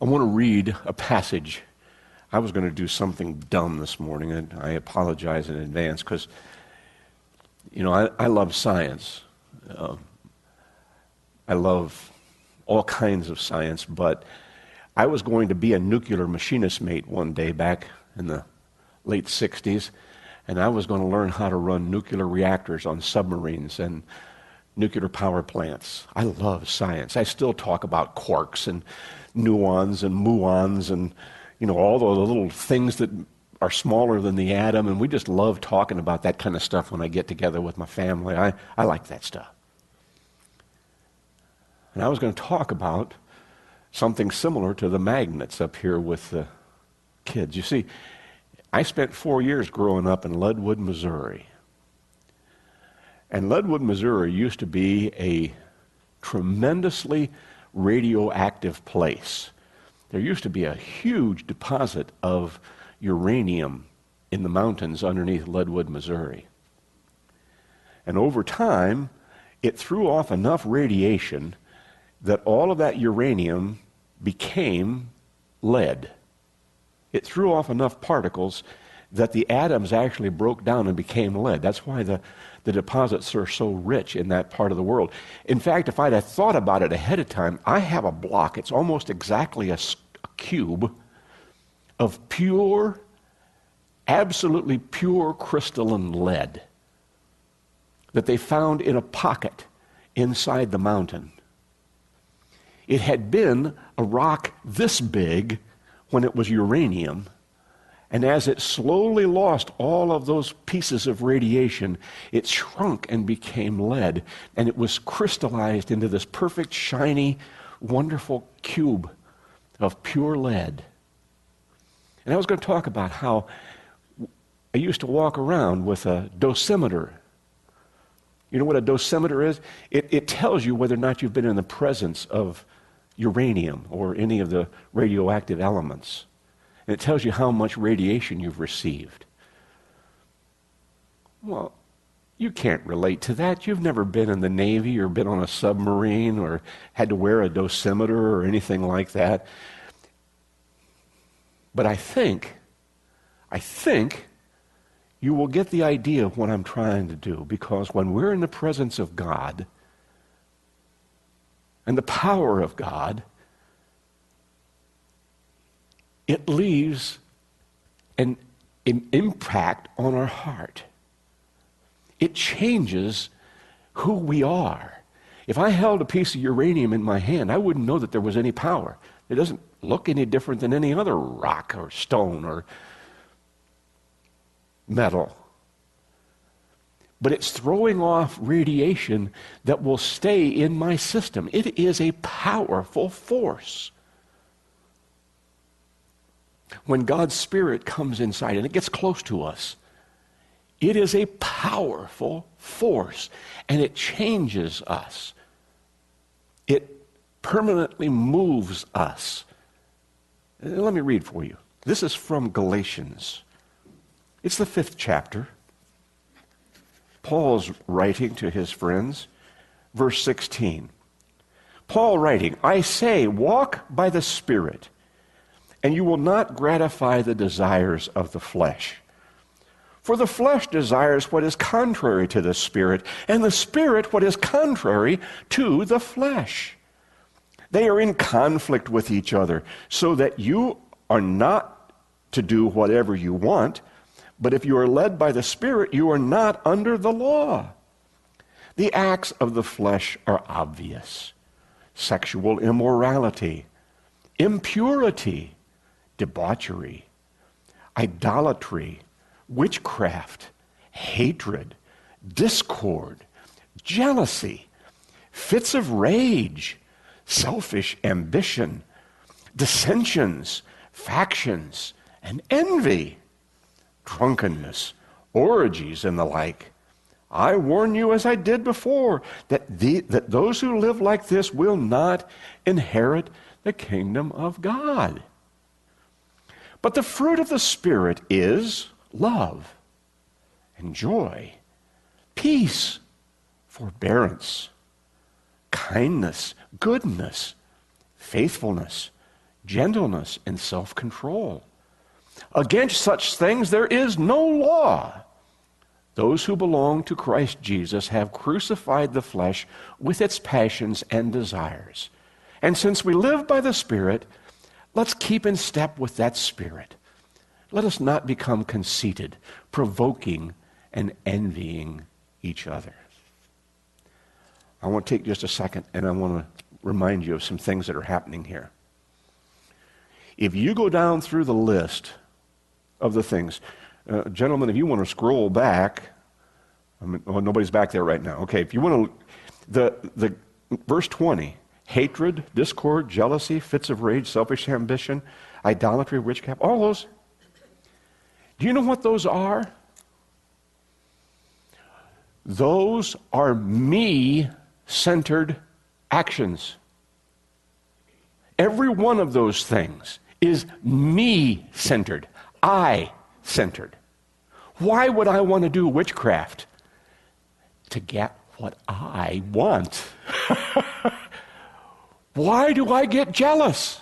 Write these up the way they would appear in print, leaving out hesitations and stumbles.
I want to read a passage. I was going to do something dumb this morning, and I apologize in advance because, I love science. I love all kinds of science, but I was going to be a nuclear machinist mate one day back in the late 60s, and I was going to learn how to run nuclear reactors on submarines and nuclear power plants. I love science. I still talk about quarks and nuons and muons and all the little things that are smaller than the atom, and we just love talking about that kind of stuff when I get together with my family. I like that stuff. And I was going to talk about something similar to the magnets up here with the kids. You see, I spent 4 years growing up in Leadwood, Missouri. And Leadwood, Missouri used to be a tremendously radioactive place. There used to be a huge deposit of uranium in the mountains underneath Leadwood, Missouri. And over time, it threw off enough radiation that all of that uranium became lead. It threw off enough particles that the atoms actually broke down and became lead. That's why the deposits are so rich in that part of the world. In fact, if I'd have thought about it ahead of time, I have a block. It's almost exactly a cube of pure, absolutely pure crystalline lead that they found in a pocket inside the mountain. It had been a rock this big when it was uranium, and as it slowly lost all of those pieces of radiation, it shrunk and became lead, and it was crystallized into this perfect, shiny, wonderful cube of pure lead. And I was going to talk about how I used to walk around with a dosimeter. You know what a dosimeter is? It tells you whether or not you've been in the presence of uranium or any of the radioactive elements. And it tells you how much radiation you've received. Well, you can't relate to that. You've never been in the Navy or been on a submarine or had to wear a dosimeter or anything like that. But I think you will get the idea of what I'm trying to do, because when we're in the presence of God and the power of God, it leaves an impact on our heart. It changes who we are. If I held a piece of uranium in my hand, I wouldn't know that there was any power. It doesn't look any different than any other rock or stone or metal. But it's throwing off radiation that will stay in my system. It is a powerful force. When God's Spirit comes inside and it gets close to us, it is a powerful force, and it changes us. It permanently moves us. Let me read for you. This is from Galatians. It's the 5th chapter. Paul's writing to his friends, verse 16. Paul writing, I say, walk by the Spirit, and you will not gratify the desires of the flesh. For the flesh desires what is contrary to the Spirit, and the Spirit what is contrary to the flesh. They are in conflict with each other, so that you are not to do whatever you want, but if you are led by the Spirit, you are not under the law. The acts of the flesh are obvious: sexual immorality, impurity, debauchery, idolatry, witchcraft, hatred, discord, jealousy, fits of rage, selfish ambition, dissensions, factions, and envy, drunkenness, orgies, and the like. I warn you, as I did before, that those who live like this will not inherit the kingdom of God. But the fruit of the Spirit is love and joy, peace, forbearance, kindness, goodness, faithfulness, gentleness, and self-control. Against such things there is no law. Those who belong to Christ Jesus have crucified the flesh with its passions and desires. And since we live by the Spirit, let's keep in step with that Spirit. Let us not become conceited, provoking and envying each other. I want to take just a second and I want to remind you of some things that are happening here. If you go down through the list of the things, gentlemen, if you want to scroll back, nobody's back there right now. Okay, if you want to, the verse 20, hatred, discord, jealousy, fits of rage, selfish ambition, idolatry, witchcraft, all those. Do you know what those are? Those are me-centered actions. Every one of those things is me-centered, I-centered. Why would I want to do witchcraft? To get what I want. Why do I get jealous?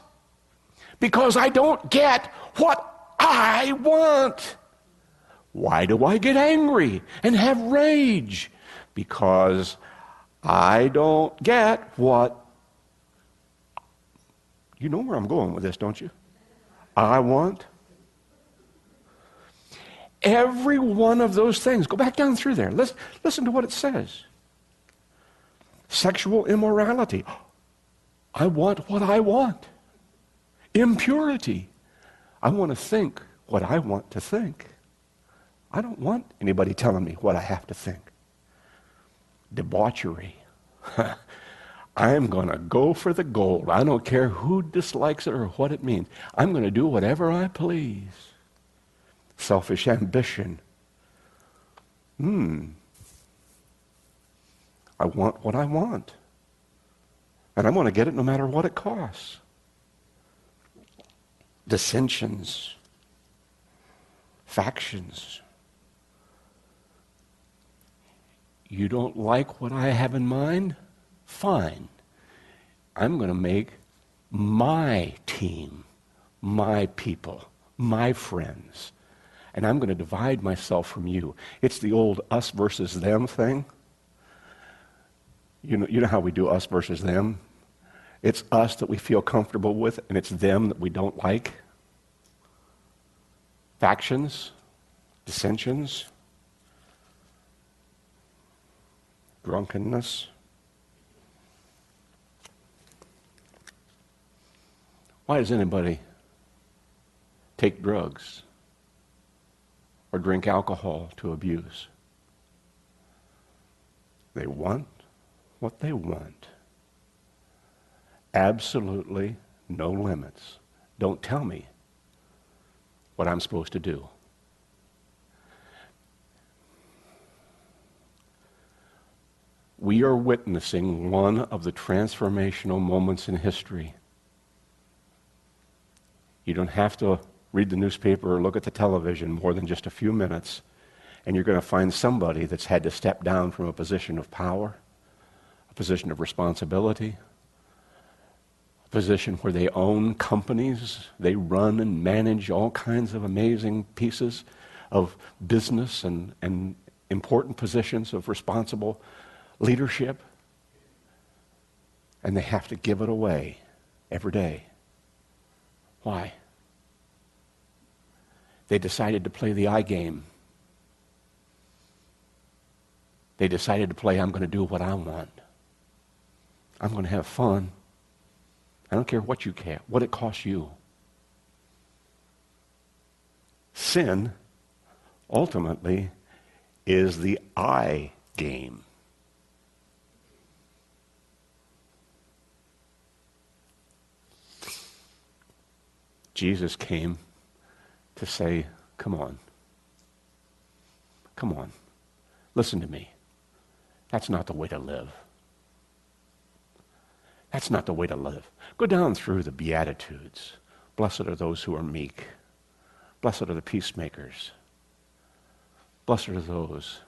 Because I don't get what I want. Why do I get angry and have rage? Because I don't get what... You know where I'm going with this, don't you? I want. Every one of those things. Go back down through there. Listen to what it says. Sexual immorality. I want what I want. Impurity. I want to think what I want to think. I don't want anybody telling me what I have to think. Debauchery. I'm going to go for the gold. I don't care who dislikes it or what it means. I'm going to do whatever I please. Selfish ambition. I want what I want. And I'm going to get it no matter what it costs. Dissensions. Factions. You don't like what I have in mind? Fine. I'm going to make my team, my people, my friends, and I'm going to divide myself from you. It's the old us versus them thing. You know how we do us versus them? It's us that we feel comfortable with, and it's them that we don't like. Factions, dissensions, drunkenness. Why does anybody take drugs or drink alcohol to abuse? They want what they want. Absolutely no limits. Don't tell me what I'm supposed to do. We are witnessing one of the transformational moments in history. You don't have to read the newspaper or look at the television more than just a few minutes, and you're going to find somebody that's had to step down from a position of power, a position of responsibility, a position where they own companies, they run and manage all kinds of amazing pieces of business and important positions of responsible leadership, and they have to give it away every day. Why? They decided to play the I game. They decided to play, I'm going to do what I want. I'm going to have fun. I don't care what you care, what it costs you. Sin, ultimately, is the I game. Jesus came to say, come on, listen to me. That's not the way to live. That's not the way to live. Go down through the Beatitudes. Blessed are those who are meek. Blessed are the peacemakers. Blessed are those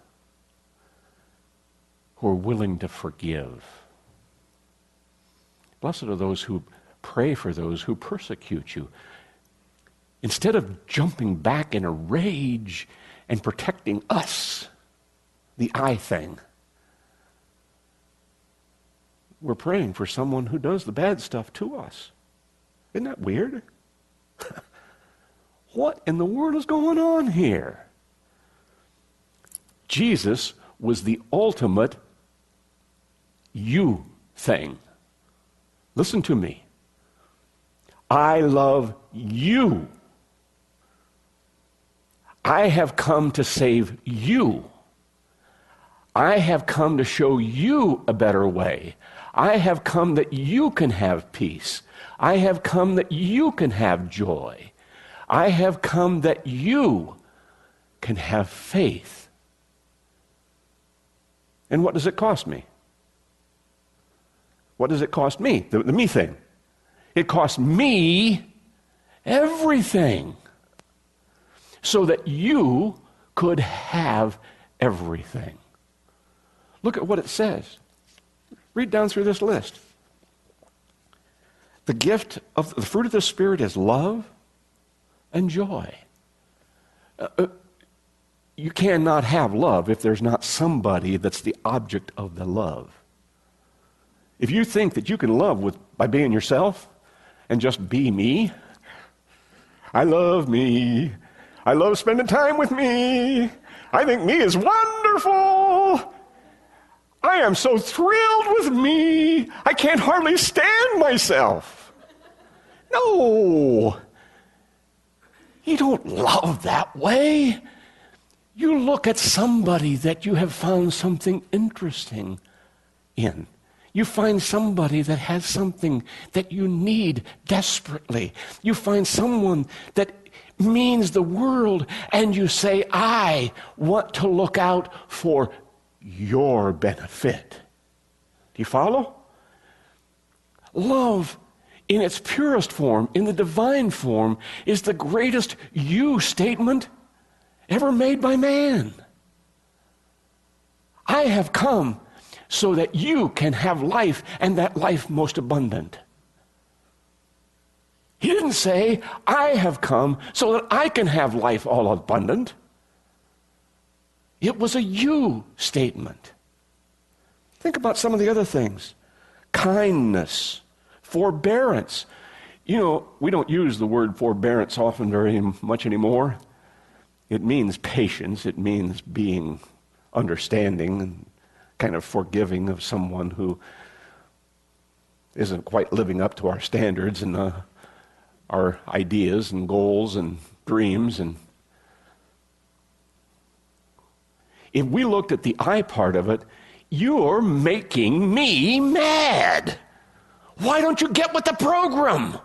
who are willing to forgive. Blessed are those who Pray for those who persecute you. Instead of jumping back in a rage and protecting us, the I thing, we're praying for someone who does the bad stuff to us. Isn't that weird? What in the world is going on here? Jesus was the ultimate you thing. Listen to me. I love you. I have come to save you. I have come to show you a better way. I have come that you can have peace. I have come that you can have joy. I have come that you can have faith. And what does it cost me? What does it cost me? The me thing. It cost me everything so that you could have everything. Look at what it says. Read down through this list. The gift of the fruit of the Spirit is love and joy. You cannot have love if there's not somebody that's the object of the love. If you think that you can love by being yourself and just be me, I love me. I love spending time with me. I think me is wonderful. I am so thrilled with me. I can't hardly stand myself. No. You don't love that way. You look at somebody that you have found something interesting in. You find somebody that has something that you need desperately. You find someone that means the world, and you say, I want to look out for your benefit. Do you follow? Love in its purest form, in the divine form, is the greatest you statement ever made by man. I have come so that you can have life, and that life most abundant. He didn't say, I have come so that I can have life all abundant. It was a you statement. Think about some of the other things. Kindness, forbearance. You know, we don't use the word forbearance often very much anymore. It means patience. It means being understanding and kind of forgiving of someone who isn't quite living up to our standards and our ideas and goals and dreams. And if we looked at the I part of it, you're making me mad. Why don't you get with the program?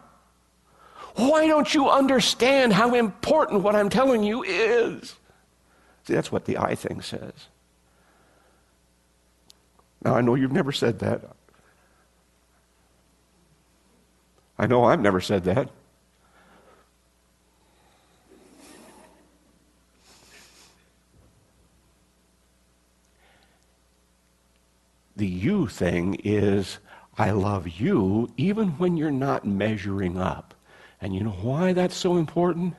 Why don't you understand how important what I'm telling you is? See, that's what the I thing says. Now, I know you've never said that. I know I've never said that. The you thing is, I love you even when you're not measuring up. And you know why that's so important?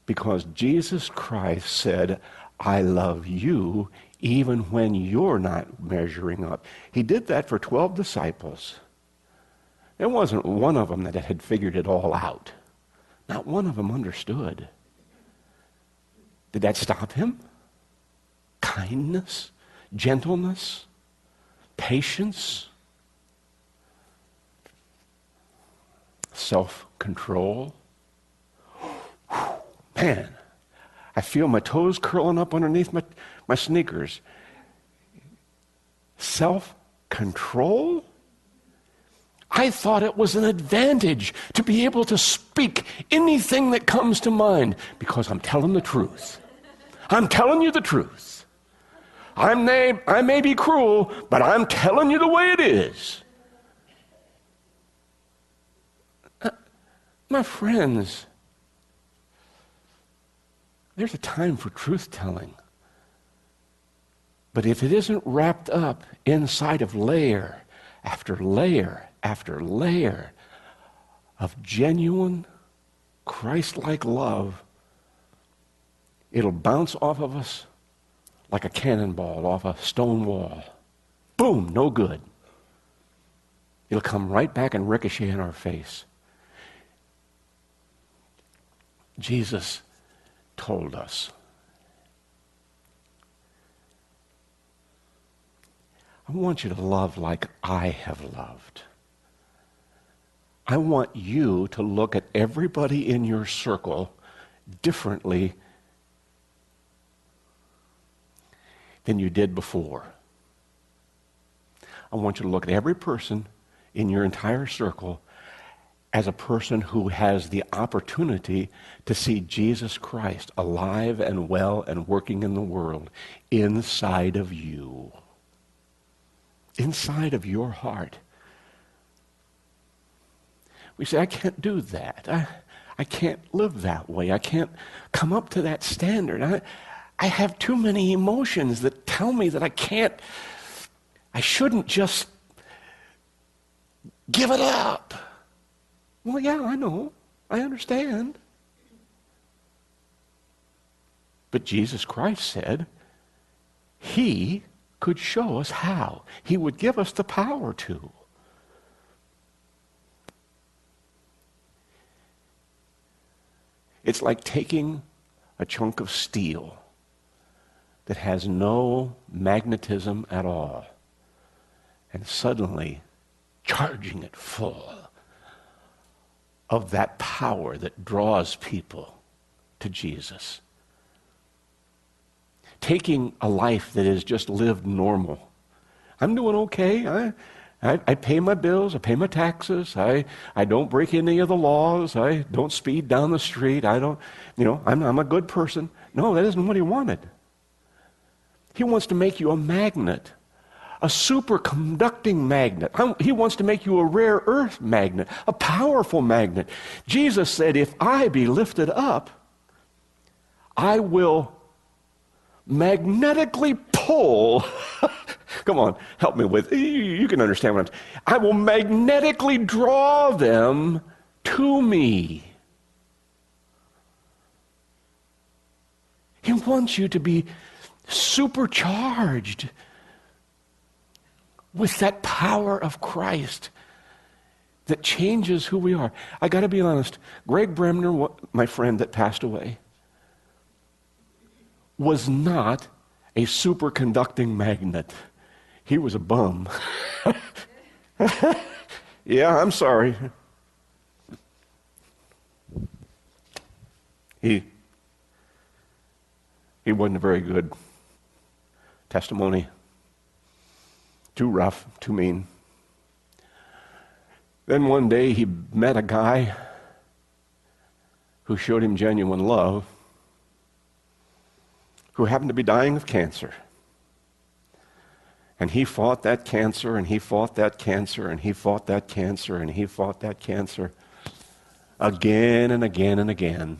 Because Jesus Christ said, I love you even when you're not measuring up. He did that for 12 disciples. There wasn't one of them that had figured it all out. Not one of them understood. Did that stop him? Kindness, gentleness, patience, self-control. Man, I feel my toes curling up underneath my sneakers. Self-control? I thought it was an advantage to be able to speak anything that comes to mind because I'm telling the truth. I'm telling you the truth. I may be cruel, but I'm telling you the way it is. My friends, there's a time for truth-telling. But if it isn't wrapped up inside of layer after layer after layer of genuine, Christ-like love, it'll bounce off of us like a cannonball off a stone wall. Boom, no good. It'll come right back and ricochet in our face. Jesus told us, I want you to love like I have loved. I want you to look at everybody in your circle differently than you did before. I want you to look at every person in your entire circle as a person who has the opportunity to see Jesus Christ alive and well and working in the world inside of you, inside of your heart. We say, I can't do that. I can't live that way. I can't come up to that standard. I have too many emotions that tell me that I shouldn't just give it up. Well, yeah, I know. I understand. But Jesus Christ said he could show us how. He would give us the power to. It's like taking a chunk of steel that has no magnetism at all and suddenly charging it full of that power that draws people to Jesus. Taking a life that is just lived normal. I'm doing okay. I pay my bills. I pay my taxes. I don't break any of the laws. I don't speed down the street. I'm a good person. No, that isn't what he wanted. He wants to make you a magnet, a superconducting magnet. He wants to make you a rare earth magnet, a powerful magnet. Jesus said, if I be lifted up, I will magnetically pull. Come on, help me with, you can understand what I'm saying. I will magnetically draw them to me. He wants you to be supercharged with that power of Christ that changes who we are. I got to be honest, Greg Bremner, my friend that passed away, was not a superconducting magnet. He was a bum. Yeah, I'm sorry. He wasn't a very good testimony. Too rough, too mean. Then one day he met a guy who showed him genuine love, who happened to be dying of cancer. And he fought that cancer, and he fought that cancer, and he fought that cancer, and he fought that cancer again and again and again.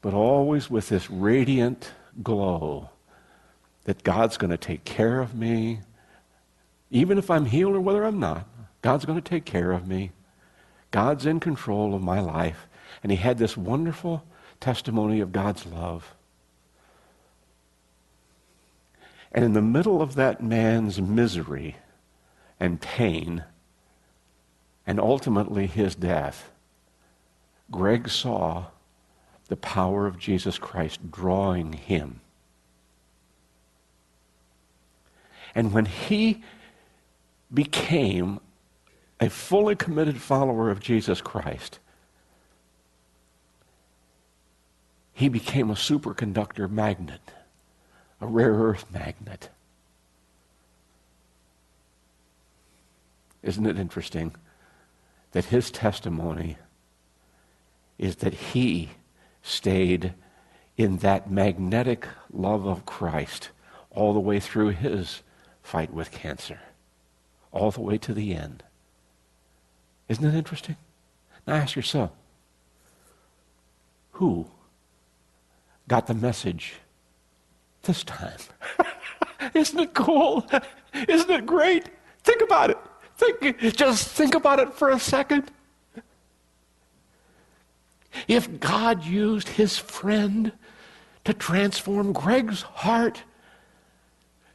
But always with this radiant glow that God's going to take care of me, even if I'm healed or whether I'm not. God's going to take care of me. God's in control of my life. And he had this wonderful testimony of God's love. And in the middle of that man's misery and pain, and ultimately his death, Greg saw the power of Jesus Christ drawing him. And when he became a fully committed follower of Jesus Christ, he became a superconductor magnet, a rare earth magnet. Isn't it interesting that his testimony is that he stayed in that magnetic love of Christ all the way through his fight with cancer, all the way to the end. Isn't it interesting? Now ask yourself, who got the message this time? Isn't it cool? Isn't it great? Think about it. Just think about it for a second. If God used his friend to transform Greg's heart,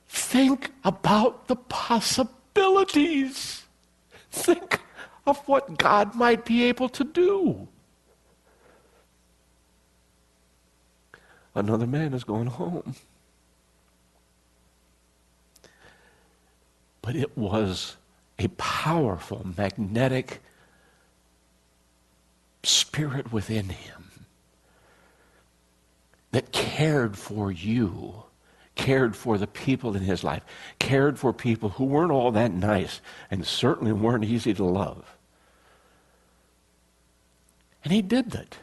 think about the possibilities. Think of what God might be able to do. Another man is going home. But it was a powerful, magnetic spirit within him that cared for you, cared for the people in his life, cared for people who weren't all that nice and certainly weren't easy to love. And he did that.